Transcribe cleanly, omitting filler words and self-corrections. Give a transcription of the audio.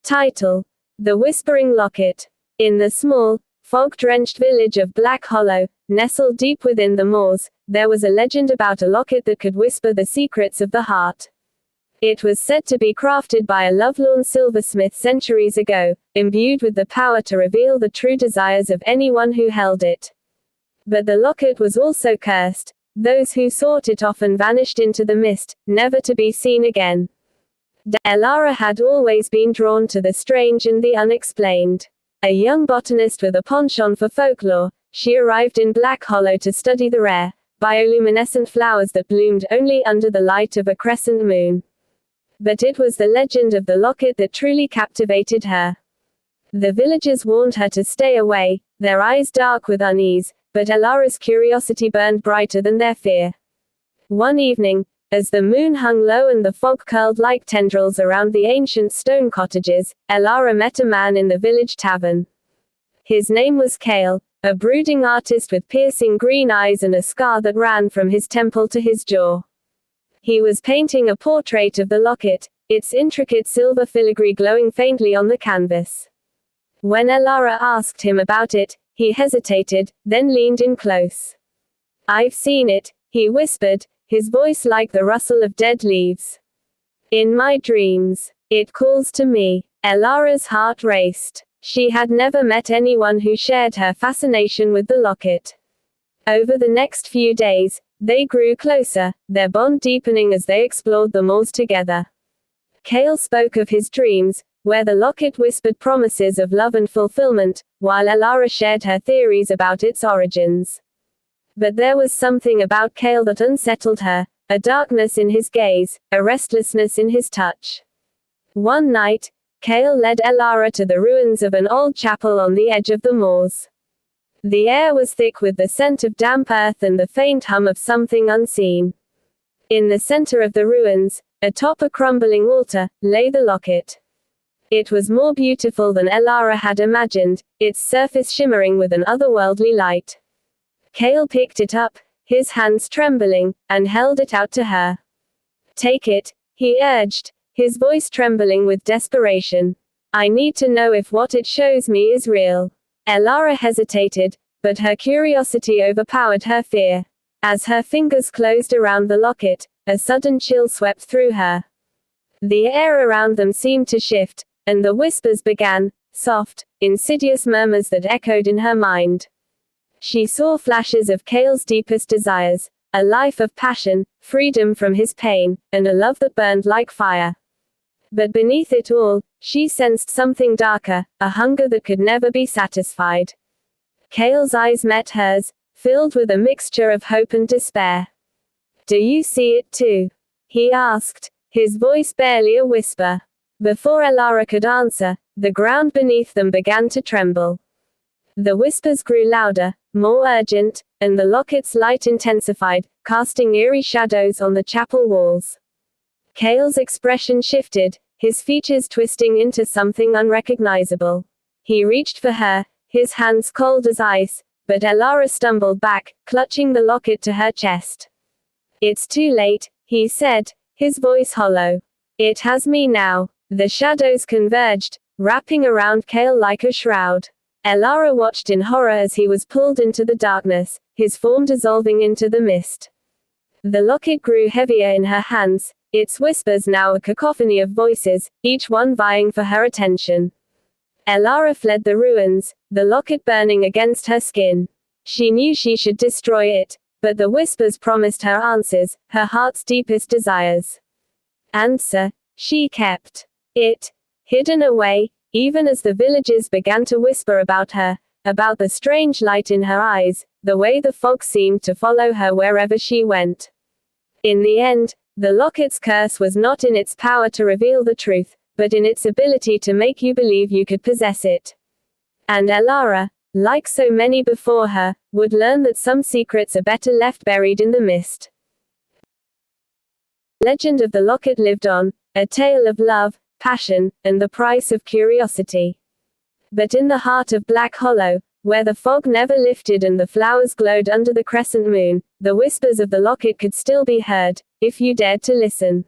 Title: The Whispering Locket. In the small, fog-drenched village of Black Hollow, nestled deep within the moors, there was a legend about a locket that could whisper the secrets of the heart. It was said to be crafted by a lovelorn silversmith centuries ago, imbued with the power to reveal the true desires of anyone who held it. But the locket was also cursed. Those who sought it often vanished into the mist, never to be seen again. Elara had always been drawn to the strange and the unexplained. A young botanist with a penchant for folklore, she arrived in Black Hollow to study the rare, bioluminescent flowers that bloomed only under the light of a crescent moon. But it was the legend of the locket that truly captivated her. The villagers warned her to stay away, their eyes dark with unease, but Elara's curiosity burned brighter than their fear. One evening, as the moon hung low and the fog curled like tendrils around the ancient stone cottages, Elara met a man in the village tavern. His name was Kale, a brooding artist with piercing green eyes and a scar that ran from his temple to his jaw. He was painting a portrait of the locket, its intricate silver filigree glowing faintly on the canvas. When Elara asked him about it, he hesitated, then leaned in close. "I've seen it," he whispered, his voice like the rustle of dead leaves. "In my dreams. It calls to me." Elara's heart raced. She had never met anyone who shared her fascination with the locket. Over the next few days, they grew closer, their bond deepening as they explored the moors together. Kale spoke of his dreams, where the locket whispered promises of love and fulfillment, while Elara shared her theories about its origins. But there was something about Kale that unsettled her, a darkness in his gaze, a restlessness in his touch. One night, Kale led Elara to the ruins of an old chapel on the edge of the moors. The air was thick with the scent of damp earth and the faint hum of something unseen. In the center of the ruins, atop a crumbling altar, lay the locket. It was more beautiful than Elara had imagined, its surface shimmering with an otherworldly light. Kale picked it up, his hands trembling, and held it out to her. "Take it," he urged, his voice trembling with desperation. "I need to know if what it shows me is real." Elara hesitated, but her curiosity overpowered her fear. As her fingers closed around the locket, a sudden chill swept through her. The air around them seemed to shift, and the whispers began, soft, insidious murmurs that echoed in her mind. She saw flashes of Kale's deepest desires, a life of passion, freedom from his pain, and a love that burned like fire. But beneath it all, she sensed something darker, a hunger that could never be satisfied. Kale's eyes met hers, filled with a mixture of hope and despair. "Do you see it too?" he asked, his voice barely a whisper. Before Elara could answer, the ground beneath them began to tremble. The whispers grew louder, more urgent, and the locket's light intensified, casting eerie shadows on the chapel walls. Kale's expression shifted, his features twisting into something unrecognizable. He reached for her, his hands cold as ice, but Elara stumbled back, clutching the locket to her chest. "It's too late," he said, his voice hollow. "It has me now." The shadows converged, wrapping around Kale like a shroud. Elara watched in horror as he was pulled into the darkness, his form dissolving into the mist. The locket grew heavier in her hands, its whispers now a cacophony of voices, each one vying for her attention. Elara fled the ruins, the locket burning against her skin. She knew she should destroy it, but the whispers promised her answers, her heart's deepest desires. Answer, she kept it hidden away, even as the villagers began to whisper about her, about the strange light in her eyes, the way the fog seemed to follow her wherever she went. In the end, the locket's curse was not in its power to reveal the truth, but in its ability to make you believe you could possess it. And Elara, like so many before her, would learn that some secrets are better left buried in the mist. The legend of the locket lived on, a tale of love, passion, and the price of curiosity. But in the heart of Black Hollow, where the fog never lifted and the flowers glowed under the crescent moon, the whispers of the locket could still be heard, if you dared to listen.